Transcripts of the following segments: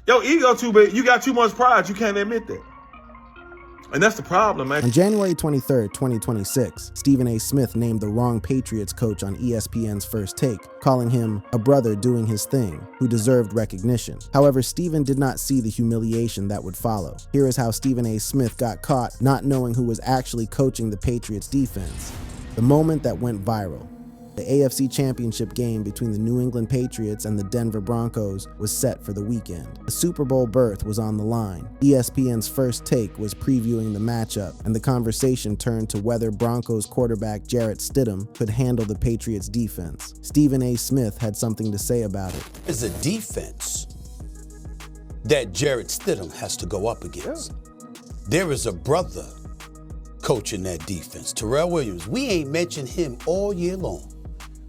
Your ego too big. You got too much pride. You can't admit that. And that's the problem, man. On January 23rd, 2026, Stephen A. Smith named the wrong Patriots coach on ESPN's First Take, calling him a brother doing his thing, who deserved recognition. However, Stephen did not see the humiliation that would follow. Here is how Stephen A. Smith got caught not knowing who was actually coaching the Patriots defense. The moment that went viral. The AFC Championship game between the New England Patriots and the Denver Broncos was set for the weekend. A Super Bowl berth was on the line. ESPN's First Take was previewing the matchup, and the conversation turned to whether Broncos quarterback Jarrett Stidham could handle the Patriots defense. Stephen A. Smith had something to say about it. It's a defense that Jarrett Stidham has to go up against. Yeah. There is a brother coaching that defense, Terrell Williams. We ain't mentioned him all year long.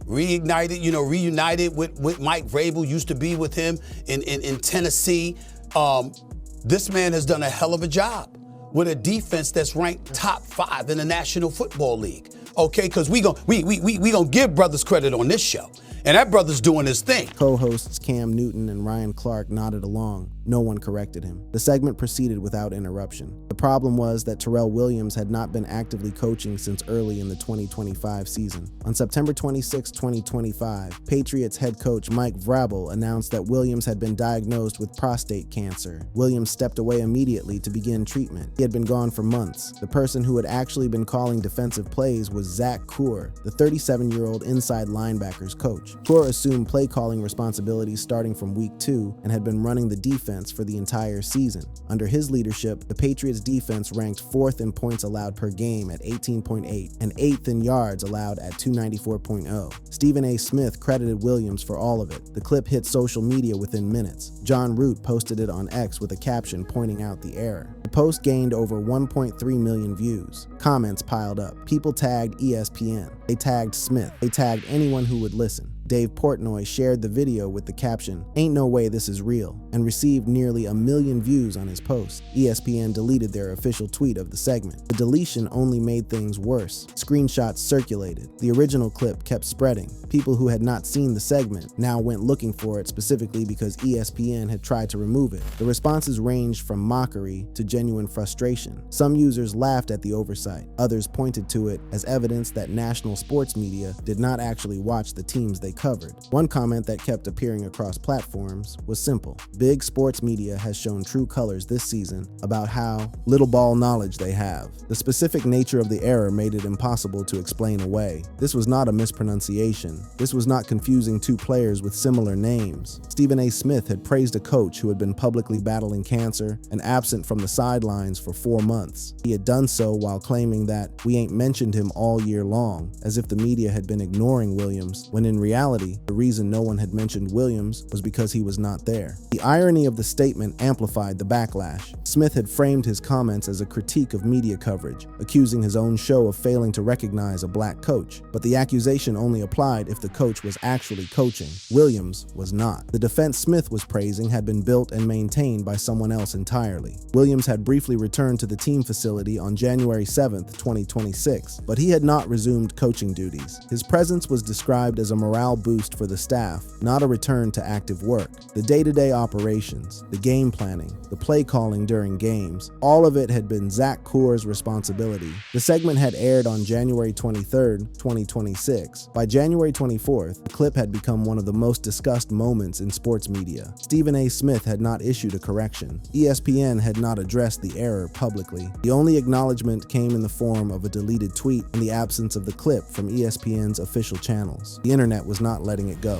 Reunited with Mike Vrabel, used to be with him in Tennessee. This man has done a hell of a job with a defense that's ranked top 5 in the National Football League. Okay, because we gonna give brothers credit on this show. And that brother's doing his thing. Co-hosts Cam Newton and Ryan Clark nodded along. No one corrected him. The segment proceeded without interruption. The problem was that Terrell Williams had not been actively coaching since early in the 2025 season. On September 26, 2025, Patriots head coach Mike Vrabel announced that Williams had been diagnosed with prostate cancer. Williams stepped away immediately to begin treatment. He had been gone for months. The person who had actually been calling defensive plays was Zach Kuhr, the 37-year-old inside linebackers coach. Kuhr assumed play calling responsibilities starting from week 2 and had been running the defense for the entire season. Under his leadership, the Patriots defense ranked 4th in points allowed per game at 18.8 and 8th in yards allowed at 294.0. Stephen A. Smith credited Williams for all of it. The clip hit social media within minutes. John Root posted it on X with a caption pointing out the error. The post gained over 1.3 million views. Comments piled up. People tagged ESPN. They tagged Smith. They tagged anyone who would listen. Dave Portnoy shared the video with the caption, "Ain't no way this is real," and received nearly 1 million views on his post. ESPN deleted their official tweet of the segment. The deletion only made things worse. Screenshots circulated. The original clip kept spreading. People who had not seen the segment now went looking for it specifically because ESPN had tried to remove it. The responses ranged from mockery to genuine frustration. Some users laughed at the oversight. Others pointed to it as evidence that national sports media did not actually watch the teams they covered. One comment that kept appearing across platforms was simple. Big sports media has shown true colors this season about how little ball knowledge they have. The specific nature of the error made it impossible to explain away. This was not a mispronunciation. This was not confusing two players with similar names. Stephen A. Smith had praised a coach who had been publicly battling cancer and absent from the sidelines for 4 months. He had done so while claiming that we ain't mentioned him all year long, as if the media had been ignoring Williams, when in reality, the reason no one had mentioned Williams was because he was not there. The irony of the statement amplified the backlash. Smith had framed his comments as a critique of media coverage, accusing his own show of failing to recognize a black coach. But the accusation only applied if the coach was actually coaching. Williams was not. The defense Smith was praising had been built and maintained by someone else entirely. Williams had briefly returned to the team facility on January 7th, 2026, but he had not resumed coaching duties. His presence was described as a morale boost for the staff, not a return to active work. The day-to-day operations, the game planning, the play calling during games, all of it had been Zach Kuhr's responsibility. The segment had aired on January 23rd, 2026. By January 24th, the clip had become one of the most discussed moments in sports media. Stephen A. Smith had not issued a correction. ESPN had not addressed the error publicly. The only acknowledgement came in the form of a deleted tweet in the absence of the clip from ESPN's official channels. The internet was not letting it go.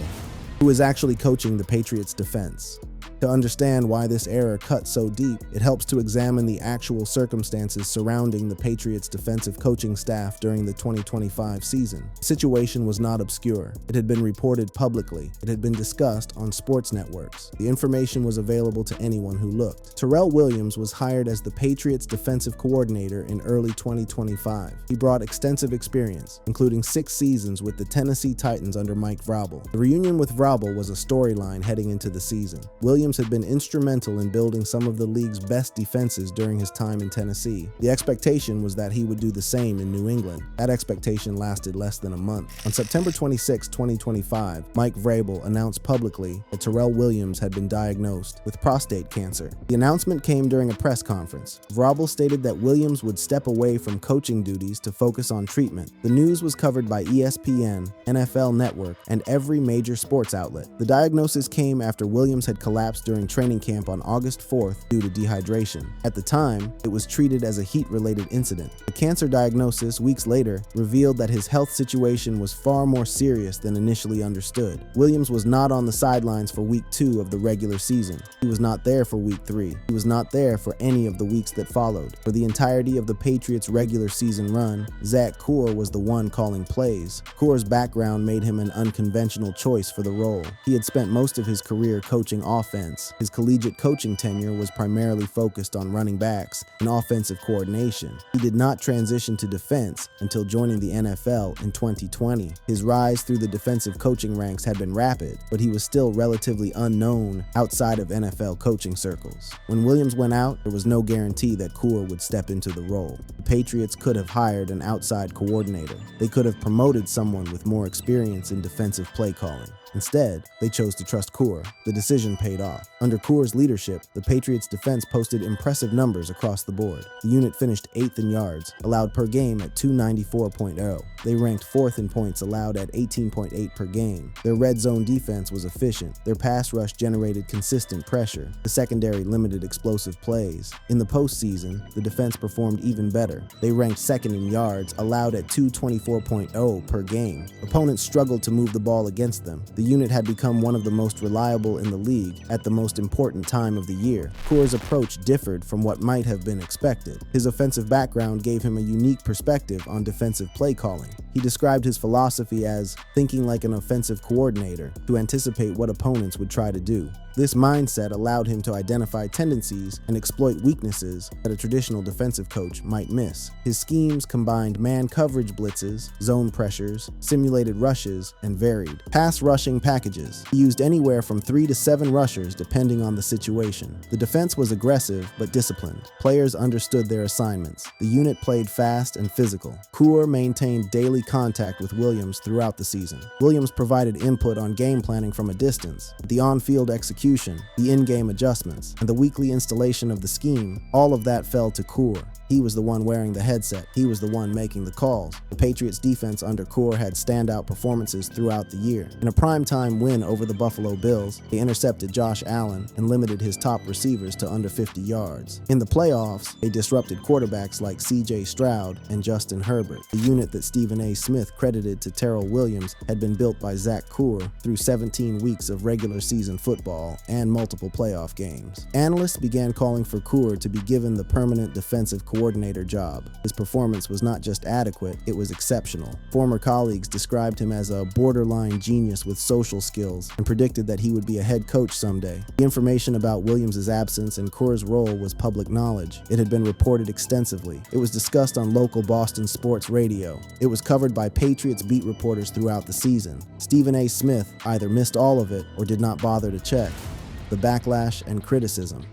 Who is actually coaching the Patriots' defense? To understand why this error cut so deep, it helps to examine the actual circumstances surrounding the Patriots' defensive coaching staff during the 2025 season. The situation was not obscure. It had been reported publicly. It had been discussed on sports networks. The information was available to anyone who looked. Terrell Williams was hired as the Patriots' defensive coordinator in early 2025. He brought extensive experience, including 6 seasons with the Tennessee Titans under Mike Vrabel. The reunion with Vrabel was a storyline heading into the season. Williams Williams had been instrumental in building some of the league's best defenses during his time in Tennessee. The expectation was that he would do the same in New England. That expectation lasted less than a month. On September 26, 2025, Mike Vrabel announced publicly that Tyrell Williams had been diagnosed with prostate cancer. The announcement came during a press conference. Vrabel stated that Williams would step away from coaching duties to focus on treatment. The news was covered by ESPN, NFL Network, and every major sports outlet. The diagnosis came after Williams had collapsed during training camp on August 4th due to dehydration. At the time, it was treated as a heat-related incident. The cancer diagnosis, weeks later, revealed that his health situation was far more serious than initially understood. Williams was not on the sidelines for week 2 of the regular season. He was not there for week 3. He was not there for any of the weeks that followed. For the entirety of the Patriots' regular season run, Zach Kuhr was the one calling plays. Kuhr's background made him an unconventional choice for the role. He had spent most of his career coaching offense. His collegiate coaching tenure was primarily focused on running backs and offensive coordination. He did not transition to defense until joining the NFL in 2020. His rise through the defensive coaching ranks had been rapid, but he was still relatively unknown outside of NFL coaching circles. When Williams went out, there was no guarantee that Kuhr would step into the role. The Patriots could have hired an outside coordinator. They could have promoted someone with more experience in defensive play calling. Instead, they chose to trust Kuhr. The decision paid off. Under Kuhr's leadership, the Patriots' defense posted impressive numbers across the board. The unit finished 8th in yards, allowed per game at 294.0. They ranked 4th in points allowed at 18.8 per game. Their red zone defense was efficient. Their pass rush generated consistent pressure. The secondary limited explosive plays. In the postseason, the defense performed even better. They ranked 2nd in yards, allowed at 224.0 per game. Opponents struggled to move the ball against them. The unit had become one of the most reliable in the league at the most important time of the year. Kuhr's approach differed from what might have been expected. His offensive background gave him a unique perspective on defensive play calling. He described his philosophy as thinking like an offensive coordinator to anticipate what opponents would try to do. This mindset allowed him to identify tendencies and exploit weaknesses that a traditional defensive coach might miss. His schemes combined man coverage blitzes, zone pressures, simulated rushes, and varied pass rushing packages. He used anywhere from 3 to 7 rushers depending on the situation. The defense was aggressive but disciplined. Players understood their assignments. The unit played fast and physical. Kuhr maintained daily contact with Williams throughout the season. Williams provided input on game planning from a distance. The on-field execution, the in-game adjustments, and the weekly installation of the scheme, all of that fell to Kuhr. He was the one wearing the headset. He was the one making the calls. The Patriots defense under Kuhr had standout performances throughout the year. In a primetime win over the Buffalo Bills, they intercepted Josh Allen and limited his top receivers to under 50 yards. In the playoffs, they disrupted quarterbacks like C.J. Stroud and Justin Herbert. The unit that Stephen A. Smith credited to Tyrell Williams had been built by Zach Kuhr through 17 weeks of regular season football and multiple playoff games. Analysts began calling for Kuhr to be given the permanent defensive coordinator job. His performance was not just adequate, it was exceptional. Former colleagues described him as a borderline genius with social skills and predicted that he would be a head coach someday. The information about Williams' absence and Kuhr's role was public knowledge. It had been reported extensively. It was discussed on local Boston sports radio. It was covered by Patriots beat reporters throughout the season. Stephen A. Smith either missed all of it or did not bother to check. The backlash and criticism.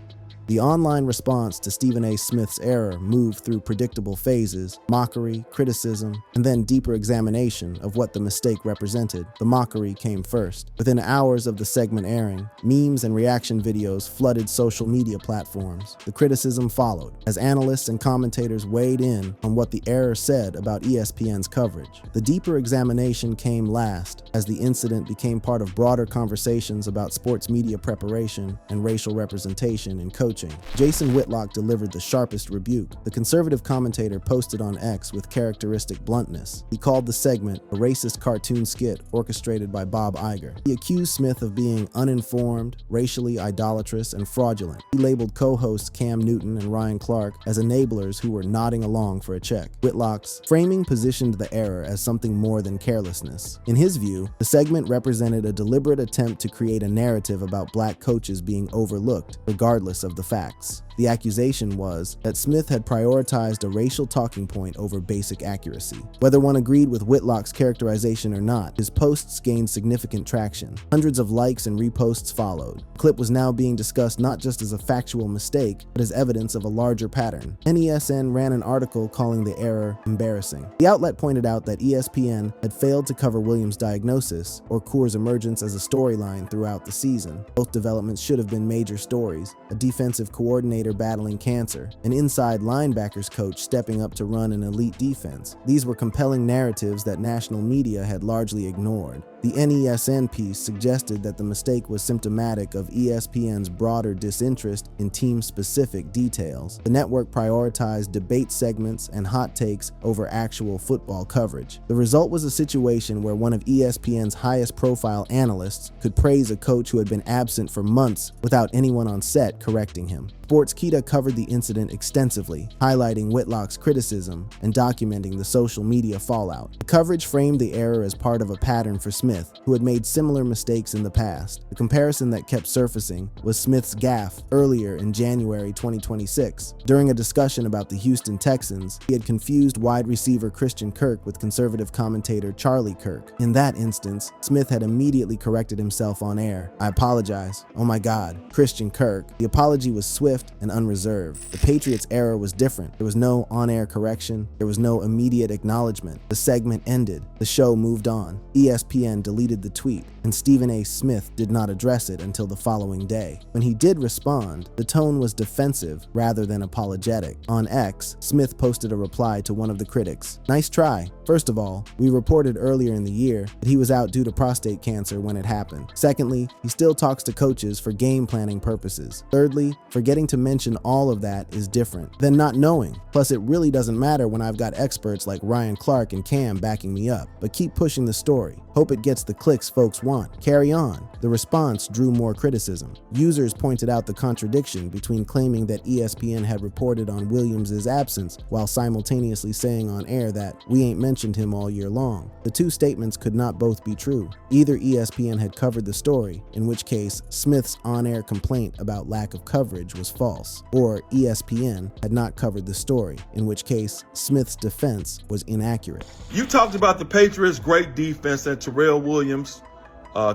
The online response to Stephen A. Smith's error moved through predictable phases: mockery, criticism, and then deeper examination of what the mistake represented. The mockery came first. Within hours of the segment airing, memes and reaction videos flooded social media platforms. The criticism followed, as analysts and commentators weighed in on what the error said about ESPN's coverage. The deeper examination came last, as the incident became part of broader conversations about sports media preparation and racial representation in coaching. Jason Whitlock delivered the sharpest rebuke. The conservative commentator posted on X with characteristic bluntness. He called the segment a racist cartoon skit orchestrated by Bob Iger. He accused Smith of being uninformed, racially idolatrous, and fraudulent. He labeled co-hosts Cam Newton and Ryan Clark as enablers who were nodding along for a check. Whitlock's framing positioned the error as something more than carelessness. In his view, the segment represented a deliberate attempt to create a narrative about black coaches being overlooked, regardless of the the facts. The accusation was that Smith had prioritized a racial talking point over basic accuracy. Whether one agreed with Whitlock's characterization or not, his posts gained significant traction. Hundreds of likes and reposts followed. The clip was now being discussed not just as a factual mistake, but as evidence of a larger pattern. NESN ran an article calling the error embarrassing. The outlet pointed out that ESPN had failed to cover Williams' diagnosis or Coor's emergence as a storyline throughout the season. Both developments should have been major stories: a defensive coordinator battling cancer, an inside linebackers coach stepping up to run an elite defense. These were compelling narratives that national media had largely ignored. The NESN piece suggested that the mistake was symptomatic of ESPN's broader disinterest in team-specific details. The network prioritized debate segments and hot takes over actual football coverage. The result was a situation where one of ESPN's highest-profile analysts could praise a coach who had been absent for months without anyone on set correcting him. Sportskeeda covered the incident extensively, highlighting Whitlock's criticism and documenting the social media fallout. The coverage framed the error as part of a pattern for Smith, who had made similar mistakes in the past. The comparison that kept surfacing was Smith's gaffe earlier in January 2026. During a discussion about the Houston Texans, he had confused wide receiver Christian Kirk with conservative commentator Charlie Kirk. In that instance, Smith had immediately corrected himself on air. "I apologize. Oh my God, Christian Kirk." The apology was swift and unreserved. The Patriots' error was different. There was no on-air correction. There was no immediate acknowledgement. The segment ended. The show moved on. ESPN deleted the tweet, and Stephen A. Smith did not address it until the following day. When he did respond, the tone was defensive rather than apologetic. On X, Smith posted a reply to one of the critics. "Nice try. First of all, we reported earlier in the year that he was out due to prostate cancer when it happened. Secondly, he still talks to coaches for game planning purposes. Thirdly, forgetting to mention all of that is different than not knowing. Plus, it really doesn't matter when I've got experts like Ryan Clark and Cam backing me up. But keep pushing the story. Hope it gets the clicks folks want. Carry on." The response drew more criticism. Users pointed out the contradiction between claiming that ESPN had reported on Williams' absence while simultaneously saying on air that "we ain't mentioned him all year long." The two statements could not both be true. Either ESPN had covered the story, in which case Smith's on-air complaint about lack of coverage was false, or ESPN had not covered the story, in which case Smith's defense was inaccurate. You talked about the Patriots' great defense and Terrell Williams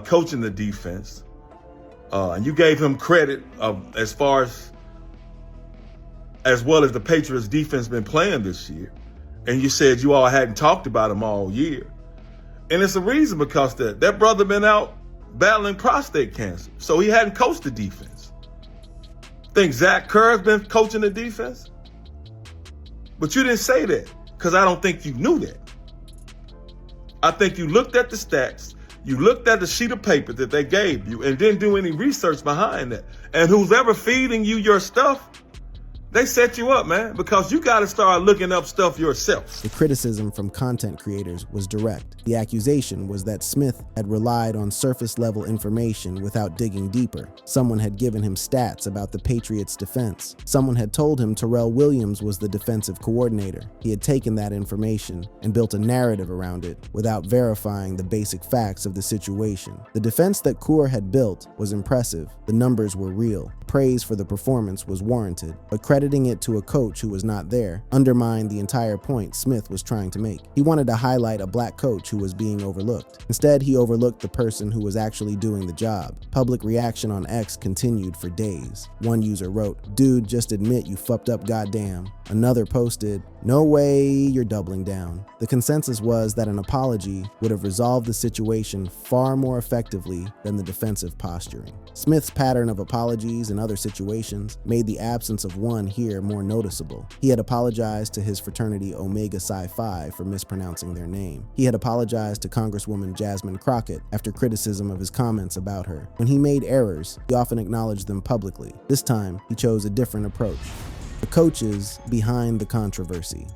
coaching the defense. And you gave him credit as well as the Patriots defense been playing this year. And you said you all hadn't talked about him all year. And it's a reason, because that brother been out battling prostate cancer. So he hadn't coached the defense. Think Zach Kerr's been coaching the defense? But you didn't say that, because I don't think you knew that. I think you looked at the stats, you looked at the sheet of paper that they gave you, and didn't do any research behind that. And who's ever feeding you your stuff, they set you up, man, because you got to start looking up stuff yourself. The criticism from content creators was direct. The accusation was that Smith had relied on surface-level information without digging deeper. Someone had given him stats about the Patriots' defense. Someone had told him Terrell Williams was the defensive coordinator. He had taken that information and built a narrative around it without verifying the basic facts of the situation. The defense that Coor had built was impressive. The numbers were real. Praise for the performance was warranted, but crediting it to a coach who was not there undermined the entire point Smith was trying to make. He wanted to highlight a black coach who was being overlooked. Instead, he overlooked the person who was actually doing the job. Public reaction on X continued for days. One user wrote, "Dude, just admit you fucked up, goddamn." Another posted, "No way, you're doubling down." The consensus was that an apology would have resolved the situation far more effectively than the defensive posturing. Smith's pattern of apologies in other situations made the absence of one here more noticeable. He had apologized to his fraternity Omega Psi Phi for mispronouncing their name. He had apologized to Congresswoman Jasmine Crockett after criticism of his comments about her. When he made errors, he often acknowledged them publicly. This time, he chose a different approach. The coaches behind the controversy.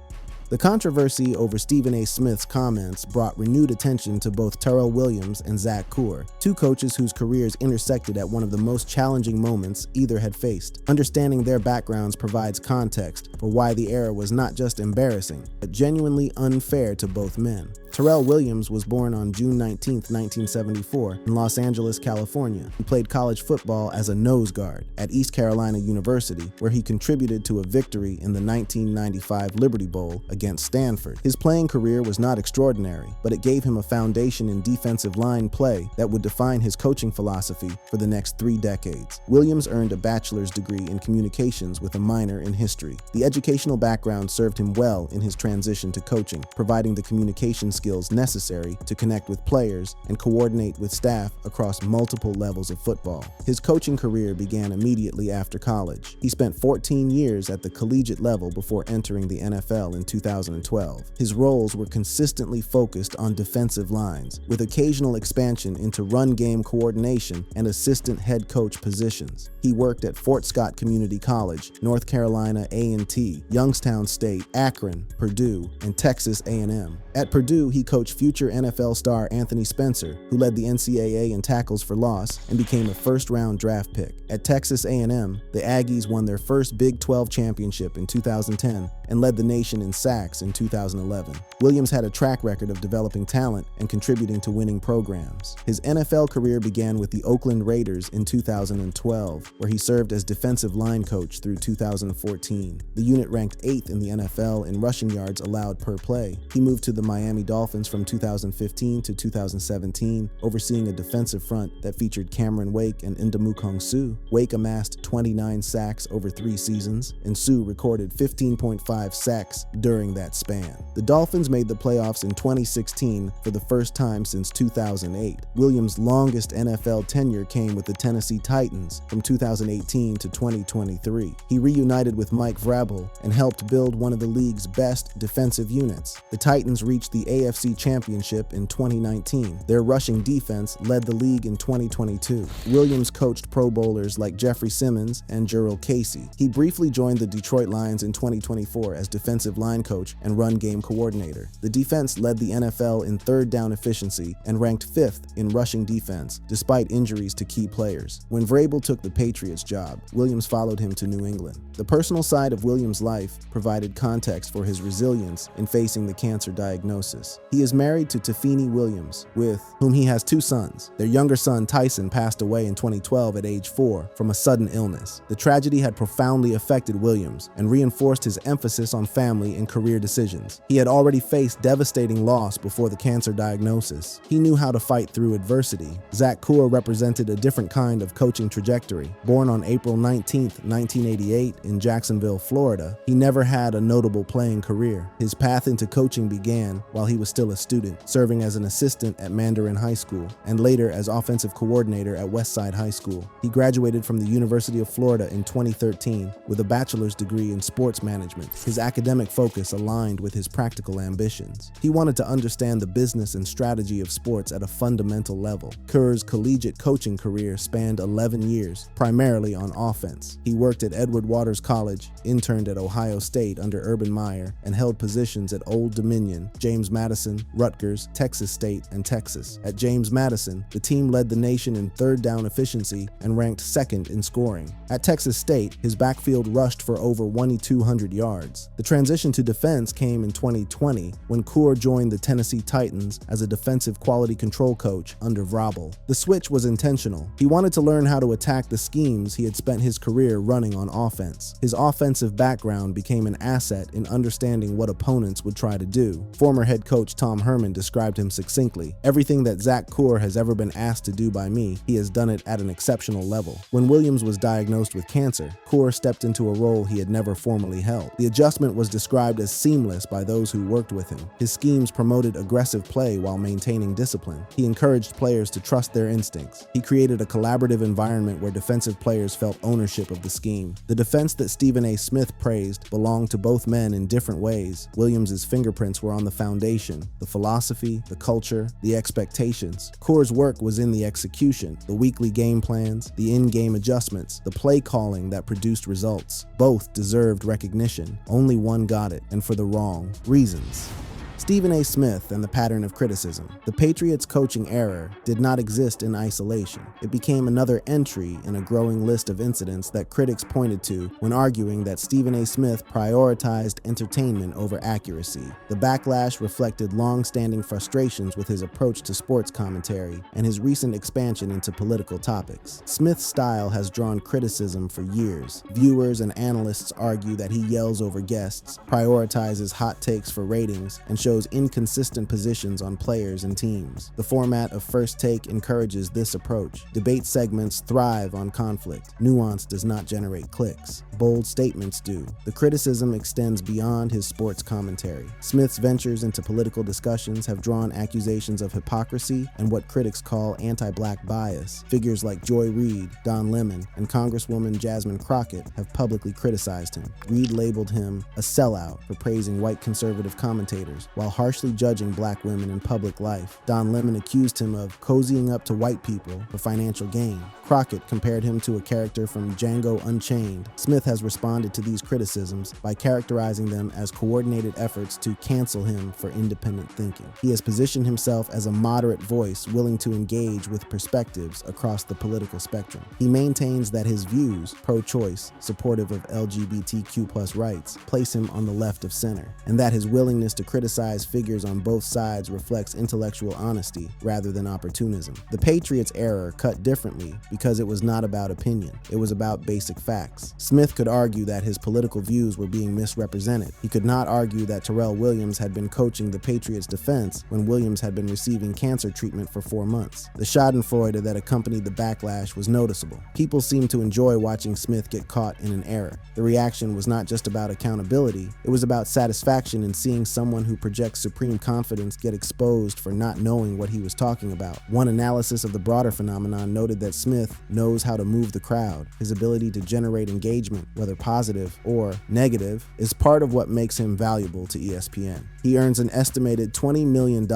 The controversy over Stephen A. Smith's comments brought renewed attention to both Terrell Williams and Zach Coor, two coaches whose careers intersected at one of the most challenging moments either had faced. Understanding their backgrounds provides context for why the error was not just embarrassing, but genuinely unfair to both men. Terrell Williams was born on June 19, 1974, in Los Angeles, California. He played college football as a nose guard at East Carolina University, where he contributed to a victory in the 1995 Liberty Bowl against Stanford. His playing career was not extraordinary, but it gave him a foundation in defensive line play that would define his coaching philosophy for the next 3 decades. Williams earned a bachelor's degree in communications with a minor in history. The educational background served him well in his transition to coaching, providing the communication skills necessary to connect with players and coordinate with staff across multiple levels of football. His coaching career began immediately after college. He spent 14 years at the collegiate level before entering the NFL in 2012. His roles were consistently focused on defensive lines, with occasional expansion into run game coordination and assistant head coach positions. He worked at Fort Scott Community College, North Carolina A&T, Youngstown State, Akron, Purdue, and Texas A&M. At Purdue, he coached future NFL star Anthony Spencer, who led the NCAA in tackles for loss and became a first-round draft pick. At Texas A&M, the Aggies won their first Big 12 championship in 2010 and led the nation in sacks in 2011. Williams had a track record of developing talent and contributing to winning programs. His NFL career began with the Oakland Raiders in 2012, where he served as defensive line coach through 2014. The unit ranked 8th in the NFL in rushing yards allowed per play. He moved to the Miami Dolphins from 2015 to 2017, overseeing a defensive front that featured Cameron Wake and Ndamukong Suh. Wake amassed 29 sacks over 3 seasons, and Suh recorded 15.5 sacks during that span. The Dolphins made the playoffs in 2016 for the first time since 2008. Williams' longest NFL tenure came with the Tennessee Titans from 2018 to 2023. He reunited with Mike Vrabel and helped build one of the league's best defensive units. The Titans reached the AFC Championship in 2019. Their rushing defense led the league in 2022. Williams coached Pro Bowlers like Jeffrey Simmons and Jurrell Casey. He briefly joined the Detroit Lions in 2024 as defensive line coach and run game coordinator. The defense led the NFL in third down efficiency and ranked 5th in rushing defense, despite injuries to key players. When Vrabel took the Patriots job, Williams followed him to New England. The personal side of Williams' life provided context for his resilience in facing the cancer diagnosis. He is married to Tafini Williams, with whom he has 2 sons. Their younger son, Tyson, passed away in 2012 at age 4 from a sudden illness. The tragedy had profoundly affected Williams and reinforced his emphasis on family and career decisions. He had already faced devastating loss before the cancer diagnosis. He knew how to fight through adversity. Zach Kuhr represented a different kind of coaching trajectory. Born on April 19, 1988 in Jacksonville, Florida, he never had a notable playing career. His path into coaching began while he was still a student, serving as an assistant at Mandarin High School and later as offensive coordinator at Westside High School. He graduated from the University of Florida in 2013 with a bachelor's degree in sports management. His academic focus aligned with his practical ambitions. He wanted to understand the business and strategy of sports at a fundamental level. Kuhr's collegiate coaching career spanned 11 years, primarily on offense. He worked at Edward Waters College, interned at Ohio State under Urban Meyer, and held positions at Old Dominion, James Madison, Rutgers, Texas State, and Texas. At James Madison, the team led the nation in third down efficiency and ranked 2nd in scoring. At Texas State, his backfield rushed for over 2,200 yards. The transition to defense came in 2020 when Kuhr joined the Tennessee Titans as a defensive quality control coach under Vrabel. The switch was intentional. He wanted to learn how to attack the schemes he had spent his career running on offense. His offensive background became an asset in understanding what opponents would try to do. Former head coach Tom Herman described him succinctly: "Everything that Zach Kuhr has ever been asked to do by me, he has done it at an exceptional level." When Williams was diagnosed with cancer, Kuhr stepped into a role he had never formally held. The adjustment was described as seamless by those who worked with him. His schemes promoted aggressive play while maintaining discipline. He encouraged players to trust their instincts. He created a collaborative environment where defensive players felt ownership of the scheme. The defense that Stephen A. Smith praised belonged to both men in different ways. Williams's fingerprints were on the foundation, the philosophy, the culture, the expectations. Kuhr's work was in the execution, the weekly game plans, the in-game adjustments, the play calling that produced results. Both deserved recognition. Only one got it, and for the wrong reasons. Stephen A. Smith and the pattern of criticism. The Patriots' coaching error did not exist in isolation. It became another entry in a growing list of incidents that critics pointed to when arguing that Stephen A. Smith prioritized entertainment over accuracy. The backlash reflected long-standing frustrations with his approach to sports commentary and his recent expansion into political topics. Smith's style has drawn criticism for years. Viewers and analysts argue that he yells over guests, prioritizes hot takes for ratings, and shows inconsistent positions on players and teams. The format of First Take encourages this approach. Debate segments thrive on conflict. Nuance does not generate clicks. Bold statements do. The criticism extends beyond his sports commentary. Smith's ventures into political discussions have drawn accusations of hypocrisy and what critics call anti-black bias. Figures like Joy Reid, Don Lemon, and Congresswoman Jasmine Crockett have publicly criticized him. Reid labeled him a sellout for praising white conservative commentators, while harshly judging black women in public life. Don Lemon accused him of cozying up to white people for financial gain. Crockett compared him to a character from Django Unchained. Smith has responded to these criticisms by characterizing them as coordinated efforts to cancel him for independent thinking. He has positioned himself as a moderate voice willing to engage with perspectives across the political spectrum. He maintains that his views, pro-choice, supportive of LGBTQ+ rights, place him on the left of center, and that his willingness to criticize figures on both sides reflects intellectual honesty rather than opportunism. The Patriots' error cut differently because it was not about opinion. It was about basic facts. Smith could argue that his political views were being misrepresented. He could not argue that Terrell Williams had been coaching the Patriots' defense when Williams had been receiving cancer treatment for 4 months. The schadenfreude that accompanied the backlash was noticeable. People seemed to enjoy watching Smith get caught in an error. The reaction was not just about accountability, it was about satisfaction in seeing someone who projects supreme confidence get exposed for not knowing what he was talking about. One analysis of the broader phenomenon noted that Smith knows how to move the crowd. His ability to generate engagement, whether positive or negative, is part of what makes him valuable to ESPN. He earns an estimated $20 million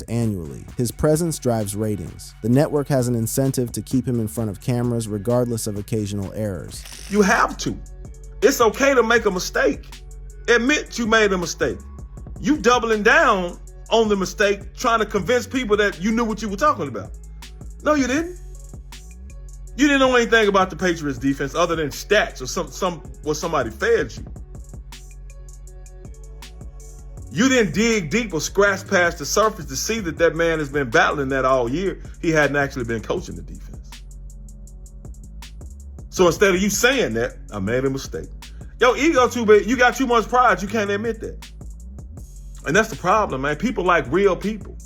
annually. His presence drives ratings. The network has an incentive to keep him in front of cameras regardless of occasional errors. You have to. It's okay to make a mistake. Admit you made a mistake. You doubling down on the mistake, trying to convince people that you knew what you were talking about. No, you didn't. You didn't know anything about the Patriots defense other than stats or what somebody fed you. You didn't dig deep or scratch past the surface to see that man has been battling that all year. He hadn't actually been coaching the defense. So instead of you saying that, I made a mistake. Your ego too big. You got too much pride. You can't admit that. And that's the problem, man. People like real people.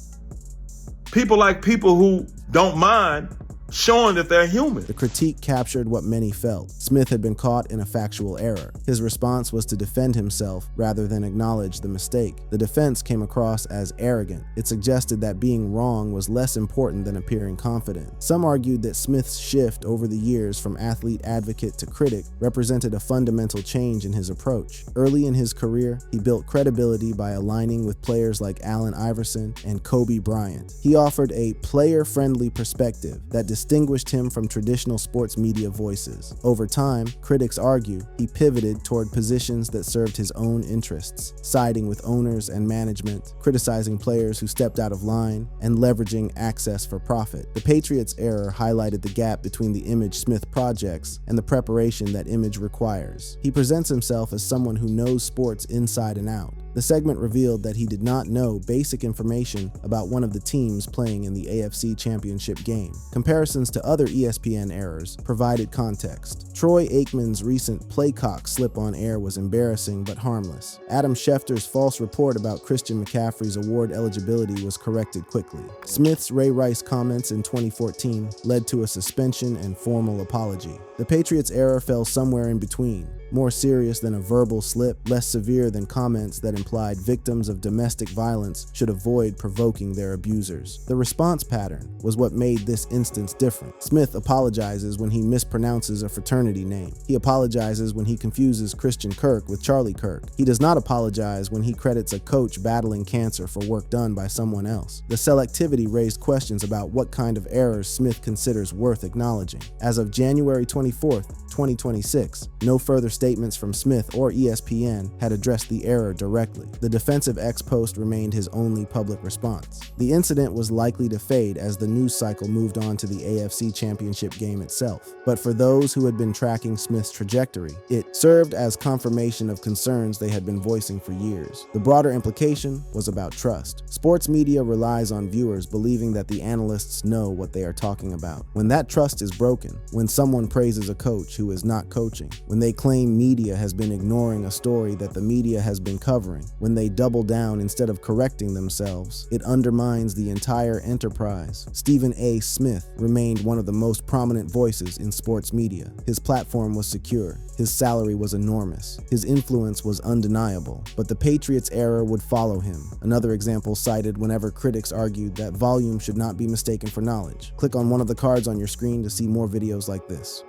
People like people who don't mind showing that they're human. The critique captured what many felt. Smith had been caught in a factual error. His response was to defend himself rather than acknowledge the mistake. The defense came across as arrogant. It suggested that being wrong was less important than appearing confident. Some argued that Smith's shift over the years from athlete advocate to critic represented a fundamental change in his approach. Early in his career, he built credibility by aligning with players like Allen Iverson and Kobe Bryant. He offered a player-friendly perspective that distinguished him from traditional sports media voices. Over time, critics argue he pivoted toward positions that served his own interests, siding with owners and management, criticizing players who stepped out of line, and leveraging access for profit. The Patriots' error highlighted the gap between the image Smith projects and the preparation that image requires. He presents himself as someone who knows sports inside and out. The segment revealed that he did not know basic information about one of the teams playing in the AFC Championship game. Comparisons to other ESPN errors provided context. Troy Aikman's recent playcock slip on air was embarrassing but harmless. Adam Schefter's false report about Christian McCaffrey's award eligibility was corrected quickly. Smith's Ray Rice comments in 2014 led to a suspension and formal apology. The Patriots' error fell somewhere in between, more serious than a verbal slip, less severe than comments that implied victims of domestic violence should avoid provoking their abusers. The response pattern was what made this instance different. Smith apologizes when he mispronounces a fraternity name. He apologizes when he confuses Christian Kirk with Charlie Kirk. He does not apologize when he credits a coach battling cancer for work done by someone else. The selectivity raised questions about what kind of errors Smith considers worth acknowledging. As of January 24th, 2026, no further statements statements from Smith or ESPN had addressed the error directly. The defensive ex-post remained his only public response. The incident was likely to fade as the news cycle moved on to the AFC Championship game itself. But for those who had been tracking Smith's trajectory, it served as confirmation of concerns they had been voicing for years. The broader implication was about trust. Sports media relies on viewers believing that the analysts know what they are talking about. When that trust is broken, when someone praises a coach who is not coaching, when they claim media has been ignoring a story that the media has been covering, when they double down instead of correcting themselves, it undermines the entire enterprise. Stephen A. Smith remained one of the most prominent voices in sports media. His platform was secure. His salary was enormous. His influence was undeniable. But the Patriots era would follow him. Another example cited whenever critics argued that volume should not be mistaken for knowledge. Click on one of the cards on your screen to see more videos like this.